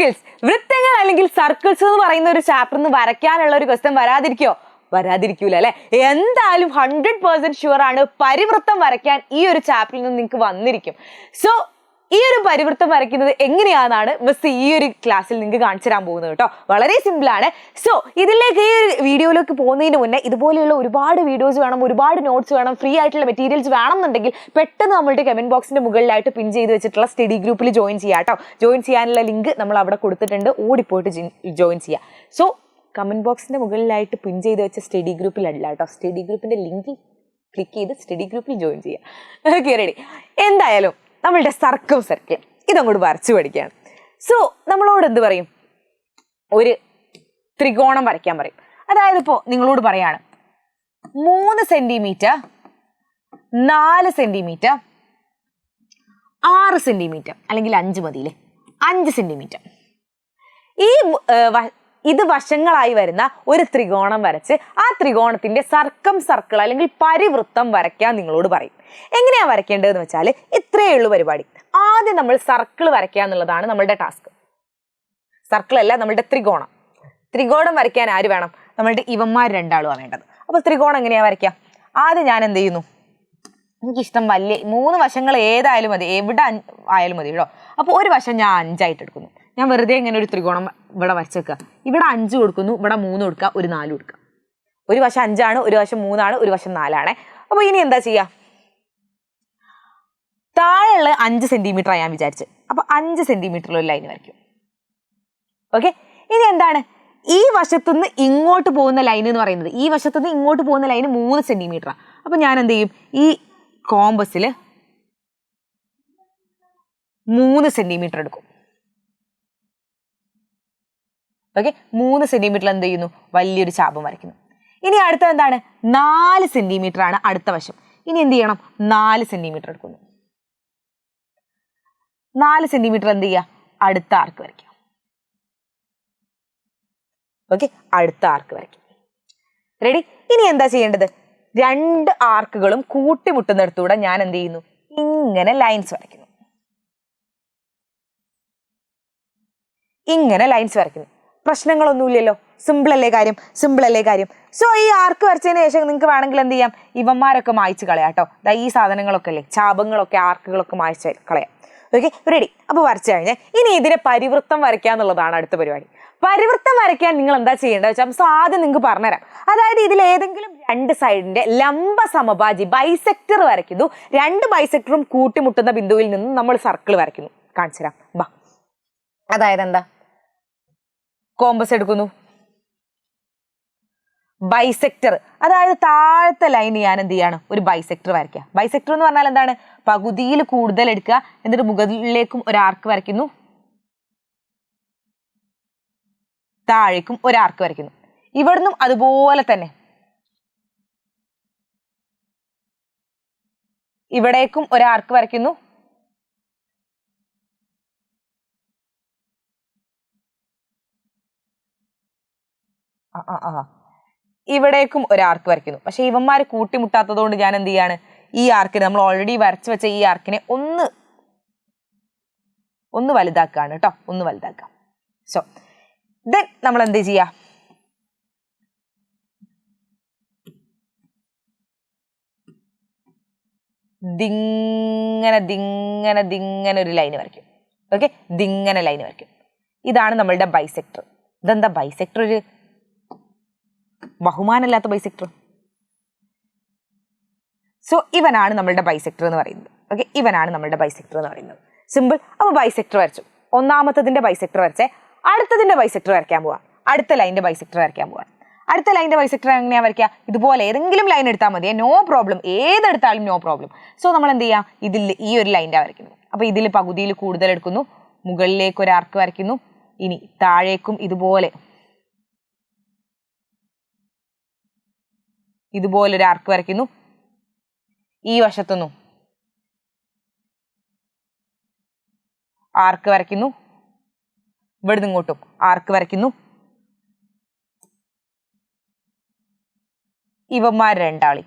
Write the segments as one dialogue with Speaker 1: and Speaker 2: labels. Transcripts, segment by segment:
Speaker 1: Gills, വൃത്തങ്ങൾ അല്ലെങ്കിൽ circles എന്ന് പറയുന്ന ഒരു ചാപ്റ്ററിന് വരയ്ക്കാനുള്ള ഒരു ക്വസ്റ്റ്യൻ വരാതിരിക്കൂല അല്ലെ? എന്തായാലും 100% ഷുവർ ആണ് പരിവൃത്തം വരയ്ക്കാൻ ഈ ഒരു ചാപ്റ്ററിൽ നിന്ന് നിങ്ങൾക്ക് വന്നിരിക്കും. സോ ഈ ഒരു പരിവൃത്തം വരയ്ക്കുന്നത് എങ്ങനെയാണെന്നാണ് മിസ് ഈ ഒരു ക്ലാസ്സിൽ നിങ്ങൾക്ക് കാണിച്ചു തരാൻ പോകുന്നത് കേട്ടോ. വളരെ സിമ്പിൾ ആണ്. സോ ഇതിലേക്ക് ഈ ഒരു വീഡിയോയിലേക്ക് പോകുന്നതിന് മുന്നേ ഇതുപോലെയുള്ള ഒരുപാട് വീഡിയോസ് വേണം, ഒരുപാട് നോട്ട്സ് വേണം, ഫ്രീ ആയിട്ടുള്ള മെറ്റീരിയൽസ് വേണമെന്നുണ്ടെങ്കിൽ പെട്ടെന്ന് നമ്മളുടെ കമന്റ് ബോക്സിന്റെ മുകളിലായിട്ട് പിൻ ചെയ്ത് വെച്ചിട്ടുള്ള സ്റ്റഡി ഗ്രൂപ്പിൽ ജോയിൻ ചെയ്യാം കേട്ടോ. ജോയിൻ ചെയ്യാനുള്ള ലിങ്ക് നമ്മൾ അവിടെ കൊടുത്തിട്ടുണ്ട്, ഓടിപ്പോയിട്ട് ജോയിൻ ചെയ്യാം. സോ കമന്റ് ബോക്സിന്റെ മുകളിലായിട്ട് പിൻ ചെയ്ത് വെച്ച സ്റ്റഡി ഗ്രൂപ്പിലല്ല കേട്ടോ, സ്റ്റഡി ഗ്രൂപ്പിന്റെ ലിങ്ക് ക്ലിക്ക് ചെയ്ത് സ്റ്റഡി ഗ്രൂപ്പിൽ ജോയിൻ ചെയ്യാം. Okay, ready? എന്തായാലും നമ്മളുടെ സർക്കിൾ ഇതങ്ങോട്ട് വരച്ചു പഠിക്കുകയാണ്. സോ നമ്മളോട് എന്ത് പറയും? ഒരു ത്രികോണം വരയ്ക്കാൻ പറയും. അതായത് ഇപ്പോൾ നിങ്ങളോട് പറയാണ് 3 സെന്റിമീറ്റർ, 4 സെന്റിമീറ്റർ, 6 സെന്റിമീറ്റർ, അല്ലെങ്കിൽ 5 മതിയില്ലേ, 5 സെന്റിമീറ്റർ. ഇത് വശങ്ങളായി വരുന്ന ഒരു ത്രികോണം വരച്ച് ആ ത്രികോണത്തിന്റെ സർക്കിൾ അല്ലെങ്കിൽ പരിവൃത്തം വരയ്ക്കാൻ നിങ്ങളോട് പറയും. എങ്ങനെയാ വരയ്ക്കേണ്ടതെന്ന് വെച്ചാൽ ഇത്രയേ ഉള്ളൂ പരിപാടി. ആദ്യം നമ്മൾ സർക്കിൾ വരയ്ക്കുക എന്നുള്ളതാണ് നമ്മളുടെ ടാസ്ക്. സർക്കിൾ അല്ല, നമ്മളുടെ ത്രികോണം വരയ്ക്കാൻ ആര് വേണം? നമ്മളുടെ ഇവന്മാർ രണ്ടാളുമാണ് വേണ്ടത്. അപ്പൊ ത്രികോണം എങ്ങനെയാ വരയ്ക്കുക? ആദ്യം ഞാൻ എന്ത് ചെയ്യുന്നു, എനിക്കിഷ്ടം വലിയ 3 വശങ്ങൾ ഏതായാലും മതി, എവിടെ ആയാലും മതി കേട്ടോ. അപ്പോൾ ഒരു വശം ഞാൻ 5 ആയിട്ട് എടുക്കുന്നു. ഞാൻ വെറുതെ ഇങ്ങനെ ഒരു ത്രികോണം ഇവിടെ വരച്ചേക്കുക. ഇവിടെ 5 കൊടുക്കുന്നു, ഇവിടെ 3 കൊടുക്കുക, ഒരു 4 കൊടുക്കുക. ഒരു വശം 5 ആണ്, ഒരു വശം 3 ആണ്, ഒരു വശം 4 ആണ്. അപ്പൊ ഇനി എന്താ ചെയ്യാ? താഴെയുള്ള 5 സെന്റിമീറ്റർ ഞാൻ വിചാരിച്ച്, അപ്പൊ 5 സെന്റിമീറ്ററിൽ ഒരു ലൈൻ വരയ്ക്കും. ഓക്കെ, ഇനി എന്താണ് ഈ വശത്തുനിന്ന് ഇങ്ങോട്ട് പോകുന്ന ലൈൻ എന്ന് പറയുന്നത്? ഈ വശത്തുനിന്ന് ഇങ്ങോട്ട് പോകുന്ന ലൈൻ 3 സെന്റിമീറ്ററാണ്. അപ്പൊ ഞാൻ എന്ത് ചെയ്യും? ഈ കോമ്പസിൽ 3 സെന്റിമീറ്റർ എടുക്കും. ഓക്കെ, 3 സെന്റിമീറ്ററിൽ എന്ത് ചെയ്യുന്നു? വലിയൊരു ചാപം വരയ്ക്കുന്നു. ഇനി അടുത്ത എന്താണ്? 4 സെന്റിമീറ്റർ ആണ് അടുത്ത വശം. ഇനി എന്ത് ചെയ്യണം? 4 സെന്റിമീറ്റർ എടുക്കുന്നു. 4 സെന്റിമീറ്റർ എന്ത് ചെയ്യുക? അടുത്ത ആർക്ക് വരയ്ക്കാം. ഓക്കെ, അടുത്ത ആർക്ക് വരയ്ക്കാം. റെഡി? ഇനി എന്താ ചെയ്യേണ്ടത്? 2 ആർക്കുകളും കൂട്ടിമുട്ടുന്നിടത്തൂടെ ഞാൻ എന്ത് ചെയ്യുന്നു? ഇങ്ങനെ ലൈൻസ് വരയ്ക്കുന്നു. പ്രശ്നങ്ങളൊന്നുമില്ലല്ലോ, സിമ്പിൾ അല്ലേ കാര്യം. സോ ഈ ആർക്ക് വരച്ചതിന് ശേഷം നിങ്ങൾക്ക് വേണമെങ്കിൽ എന്ത് ചെയ്യാം? ഇവന്മാരൊക്കെ മായ്ച്ച് കളയാം കേട്ടോ. ഈ സാധനങ്ങളൊക്കെ അല്ലേ, ചാപങ്ങളൊക്കെ, ആർക്കുകളൊക്കെ മായ്ച്ച് കളയാം. Okay, ready? അപ്പൊ വരച്ചു കഴിഞ്ഞാൽ ഇനി ഇതിനെ പരിവൃത്തം വരയ്ക്കുക എന്നുള്ളതാണ് അടുത്ത പരിപാടി. പരിവൃത്തം വരയ്ക്കാൻ നിങ്ങൾ എന്താ ചെയ്യേണ്ടത് വെച്ചാൽ സോ ആദ്യം നിങ്ങൾക്ക് പറഞ്ഞുതരാം. അതായത് ഇതിൽ ഏതെങ്കിലും 2 സൈഡിന്റെ ലംബ സമഭാജി ബൈസെക്ടർ വരയ്ക്കുന്നു. 2 ബൈസെക്ടറും കൂട്ടിമുട്ടുന്ന ബിന്ദുവിൽ നിന്ന് നമ്മൾ സർക്കിൾ വരയ്ക്കുന്നു. കാണിച്ചു തരാം, ബാ. അതായത് എന്താ? കോമ്പസ് എടുക്കുന്നു, ബൈസെക്ടർ, അതായത് താഴത്തെ ലൈൻ ഞാൻ എന്ത് ചെയ്യാണ്? ഒരു ബൈസെക്ടർ വരയ്ക്കുക. ബൈസെക്ടർ എന്ന് പറഞ്ഞാൽ എന്താണ്? പകുതിയിൽ കൂടുതൽ എടുക്കുക, എന്നിട്ട് മുകളിലേക്കും ഒരു ആർക്ക് വരയ്ക്കുന്നു, താഴേക്കും ഒരു ആർക്ക് വരയ്ക്കുന്നു. ഇവിടുന്നും അതുപോലെ തന്നെ ഇവിടേക്കും ഒരു ആർക്ക് വരയ്ക്കുന്നു, ഇവിടേക്കും ഒരു ആർക്ക് വരയ്ക്കുന്നു. പക്ഷെ ഇവന്മാര് കൂട്ടിമുട്ടാത്തത് കൊണ്ട് ഞാൻ എന്ത് ചെയ്യാണ്? ഈ ആർക്കിനെ, നമ്മൾ ഓൾറെഡി വരച്ചു വെച്ച ഈ ആർക്കിനെ ഒന്ന് വലുതാക്കുകയാണ് കേട്ടോ, ഒന്ന് വലുതാക്കാം. സോ ദെൻ നമ്മൾ എന്ത് ചെയ്യാ? ദിങ്ങനെ ഒരു ലൈന് വരയ്ക്കും. ഓക്കെ, ദിങ്ങനെ ലൈന് വരയ്ക്കും. ഇതാണ് നമ്മളുടെ ബൈസെക്ടർ. ഇതെന്താ ബൈസെക്ടർ? ഒരു ബഹുമാനമില്ലാത്ത ബൈസെക്ടർ. സോ ഇവനാണ് നമ്മളുടെ ബൈസെക്ടർ എന്ന് പറയുന്നത്. ഓക്കെ, ഇവനാണ് നമ്മളുടെ ബൈസെക്ടർ എന്ന് പറയുന്നത്. സിമ്പിൾ. അപ്പൊ ബൈസെക്ടർ വരച്ചു. ഒന്നാമത്തതിന്റെ ബൈസെക്ടർ വരച്ചേ. അടുത്തതിന്റെ ബൈസെക്ടർ വരയ്ക്കാൻ പോവാ. അടുത്ത ലൈനിന്റെ ബൈസെക്ടർ വരയ്ക്കാൻ പോവാ. അടുത്ത ലൈനിന്റെ ബൈസെക്ടർ എങ്ങനെയാ വരയ്ക്കുക? ഇതുപോലെ ഏതെങ്കിലും ലൈൻ എടുത്താൽ മതിയെ, നോ പ്രോബ്ലം, ഏതെടുത്താലും നോ പ്രോബ്ലം. സോ നമ്മൾ എന്ത് ചെയ്യാം? ഇതിൽ ഈ ഒരു ലൈൻ്റെ വരയ്ക്കുന്നു. അപ്പൊ ഇതിൽ പകുതിയിൽ കൂടുതൽ എടുക്കുന്നു, മുകളിലേക്ക് ഒരു ആർക്ക് വരയ്ക്കുന്നു, ഇനി താഴേക്കും ഇതുപോലൊരു ആർക്ക് വരയ്ക്കുന്നു. ഈ വശത്തുനിന്നും ആർക്ക് വരയ്ക്കുന്നു, ഇവിടുന്ന് ഇങ്ങോട്ടും ആർക്ക് വരയ്ക്കുന്നു. ഇവന്മാർ രണ്ടാളി.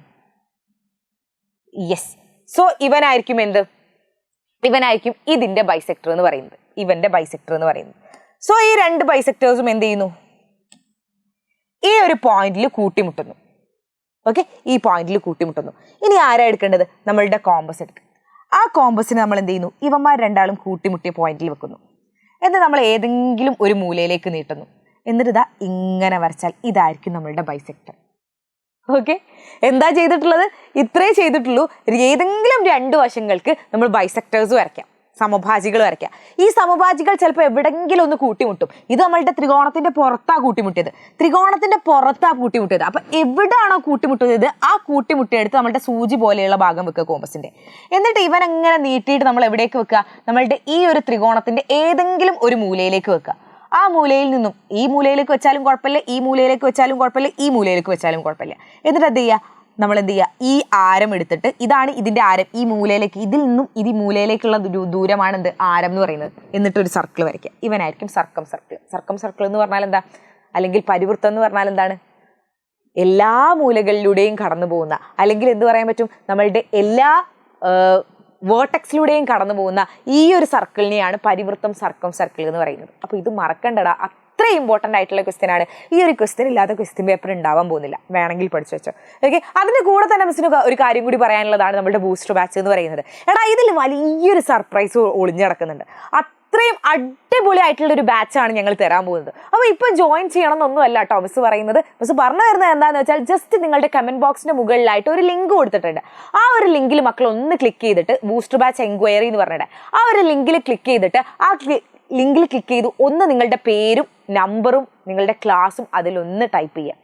Speaker 1: യെസ്. സോ ഇവനായിരിക്കും എന്ത്? ഇവനായിരിക്കും ഇതിന്റെ ബൈസെക്ടർ എന്ന് പറയുന്നത്, ഇവന്റെ ബൈസെക്ടർ എന്ന് പറയുന്നത്. സോ ഈ രണ്ട് ബൈസെക്ടേഴ്സും എന്ത് ചെയ്യുന്നു? ഈ ഒരു പോയിന്റിൽ കൂട്ടിമുട്ടുന്നു. ഓക്കെ, ഈ പോയിന്റിൽ കൂട്ടിമുട്ടുന്നു. ഇനി ആരാ എടുക്കേണ്ടത്? നമ്മളുടെ കോമ്പസ് എടുക്കുക. ആ കോമ്പസിന് നമ്മൾ എന്ത് ചെയ്യുന്നു? ഇവന്മാർ രണ്ടാളും കൂട്ടിമുട്ടിയ പോയിന്റിൽ വെക്കുന്നു. എന്നിട്ട് നമ്മൾ ഏതെങ്കിലും ഒരു മൂലയിലേക്ക് നീട്ടുന്നു. എന്നിട്ട് ഇതാ ഇങ്ങനെ വരച്ചാൽ ഇതായിരിക്കും നമ്മളുടെ ബൈസെക്ടർ. ഓക്കെ, എന്താ ചെയ്തിട്ടുള്ളത്? ഇത്രേ ചെയ്തിട്ടുള്ളൂ. ഏതെങ്കിലും രണ്ട് വശങ്ങൾക്ക് നമ്മൾ ബൈസെക്ടേഴ്സ് വരയ്ക്കാം, സമഭാജികൾ വരയ്ക്കാം. ഈ സമഭാജികൾ ചിലപ്പോൾ എവിടെങ്കിലും ഒന്ന് കൂട്ടിമുട്ടും. ഇത് നമ്മളുടെ ത്രികോണത്തിന്റെ പുറത്താ കൂട്ടിമുട്ടിയത്, അപ്പൊ എവിടെയാണോ കൂട്ടിമുട്ടുന്നത് ആ കൂട്ടിമുട്ടിയെടുത്ത് നമ്മളുടെ സൂചി പോലെയുള്ള ഭാഗം വെക്കുക കോമ്പസിന്റെ. എന്നിട്ട് ഇവൻ അങ്ങനെ നീട്ടിയിട്ട് നമ്മൾ എവിടേക്ക് വെക്കുക? നമ്മളുടെ ഈ ഒരു ത്രികോണത്തിന്റെ ഏതെങ്കിലും ഒരു മൂലയിലേക്ക് വെക്കുക. ആ മൂലയിൽ നിന്നും ഈ മൂലയിലേക്ക് വെച്ചാലും കുഴപ്പമില്ല, ഈ മൂലയിലേക്ക് വെച്ചാലും കുഴപ്പമില്ല, ഈ മൂലയിലേക്ക് വെച്ചാലും കുഴപ്പമില്ല. എന്നിട്ട് എന്ത് ചെയ്യുക? നമ്മൾ എന്ത് ചെയ്യുക? ഈ ആരം എടുത്തിട്ട്, ഇതാണ് ഇതിന്റെ ആരം, ഈ മൂലയിലേക്ക്, ഇതിൽ നിന്നും ഇത് മൂലയിലേക്കുള്ള ദൂരമാണ് എന്ത്? ആരം എന്ന് പറയുന്നത്. എന്നിട്ട് ഒരു സർക്കിൾ വരയ്ക്കുക. ഇവനായിരിക്കും സർക്കം സർക്കിൾ എന്ന് പറഞ്ഞാൽ എന്താ? അല്ലെങ്കിൽ പരിവൃത്തം എന്ന് പറഞ്ഞാൽ എന്താണ്? എല്ലാ മൂലകളിലൂടെയും കടന്നു പോകുന്ന, അല്ലെങ്കിൽ എന്ത് പറയാൻ പറ്റും? നമ്മളുടെ എല്ലാ വേർട്ടെക്സിലൂടെയും കടന്നു പോകുന്ന ഈ ഒരു സർക്കിളിനെയാണ് പരിവൃത്തം സർക്കിൾ എന്ന് പറയുന്നത്. അപ്പോൾ ഇത് മറക്കണ്ടടാ, അത്ര ഇമ്പോർട്ടൻ്റ് ആയിട്ടുള്ള ക്വസ്റ്റ്യൻ ആണ്. ഈ ഒരു ക്വസ്റ്റ്യൻ ഇല്ലാത്ത ക്വസ്റ്റ്യൻ പേപ്പർ ഉണ്ടാവാൻ പോകുന്നില്ല, വേണമെങ്കിൽ പഠിച്ചു വെച്ചോ. ഓക്കെ, അതിൻ്റെ കൂടെ തന്നെ മിസ്സിന് ഒരു കാര്യം കൂടി പറയാനുള്ളതാണ് നമ്മുടെ ബൂസ്റ്റർ ബാച്ച് എന്ന് പറയുന്നത്. എടാ, ഇതിൽ വലിയൊരു സർപ്രൈസ് ഒളിഞ്ഞു കിടക്കുന്നുണ്ട്. അത്രയും അടിപൊളിയായിട്ടുള്ള ഒരു ബാച്ചാണ് ഞങ്ങൾ തരാൻ പോകുന്നത്. അപ്പോൾ ഇപ്പം ജോയിൻ ചെയ്യണം എന്നൊന്നും അല്ല കേട്ടോ മിസ് പറയുന്നത്. മിസ് പറഞ്ഞു വരുന്നത് എന്താണെന്ന് വെച്ചാൽ, ജസ്റ്റ് നിങ്ങളുടെ കമൻറ്റ് ബോക്സിൻ്റെ മുകളിലായിട്ട് ഒരു ലിങ്ക് കൊടുത്തിട്ടുണ്ട്. ആ ഒരു ലിങ്കിൽ മക്കൾ ഒന്ന് ക്ലിക്ക് ചെയ്തിട്ട് ബൂസ്റ്റർ ബാച്ച് എൻക്വയറി എന്ന് പറഞ്ഞിട്ട് ആ ഒരു ലിങ്കിൽ ക്ലിക്ക് ചെയ്തിട്ട് ലിങ്കിൽ ക്ലിക്ക് ചെയ്ത് ഒന്ന് നിങ്ങളുടെ പേരും നമ്പറും നിങ്ങളുടെ ക്ലാസ്സും അതിലൊന്ന് ടൈപ്പ് ചെയ്യുക.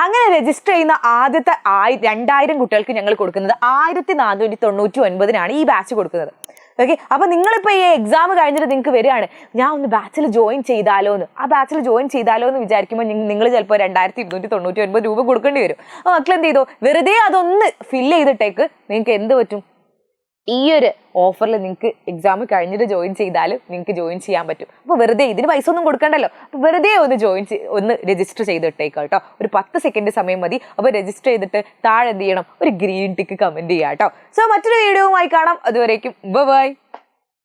Speaker 1: അങ്ങനെ രജിസ്റ്റർ ചെയ്യുന്ന ആദ്യത്തെ 2000 കുട്ടികൾക്ക് ഞങ്ങൾ കൊടുക്കുന്നത് 1499 ഈ ബാച്ച് കൊടുക്കുന്നത്. ഓക്കെ, അപ്പോൾ നിങ്ങളിപ്പോൾ ഈ എക്സാം കഴിഞ്ഞിട്ട് നിങ്ങൾക്ക് വരികയാണ്, ഞാൻ ഒന്ന് ബാച്ചിൽ ജോയിൻ ചെയ്താലോ എന്ന് വിചാരിക്കുമ്പോൾ നിങ്ങൾ ചിലപ്പോൾ 2299 രൂപ കൊടുക്കേണ്ടി വരും. അപ്പോൾ മക്കൾ എന്ത് ചെയ്തോ, വെറുതെ അതൊന്ന് ഫില്ല് ചെയ്തിട്ടേക്ക് നിങ്ങൾക്ക് എന്ത് പറ്റും? ഈ ഒരു ഓഫറിൽ നിങ്ങൾക്ക് എക്സാം കഴിഞ്ഞിട്ട് ജോയിൻ ചെയ്താലും നിങ്ങൾക്ക് ജോയിൻ ചെയ്യാൻ പറ്റും. അപ്പോൾ വെറുതെ ഇതിന് പൈസ ഒന്നും കൊടുക്കണ്ടല്ലോ, അപ്പോൾ വെറുതെ ഒന്ന് രജിസ്റ്റർ ചെയ്തിട്ടേക്കാം കേട്ടോ. ഒരു 10 സെക്കൻഡ് സമയം മതി. അപ്പോൾ രജിസ്റ്റർ ചെയ്തിട്ട് താഴെ എന്ത് ചെയ്യണം? ഒരു ഗ്രീൻ ടിക്ക് കമൻറ്റ് ചെയ്യാം കേട്ടോ. സോ മറ്റൊരു വീഡിയോവുമായി കാണാം. അതുവരേക്കും ബൈ.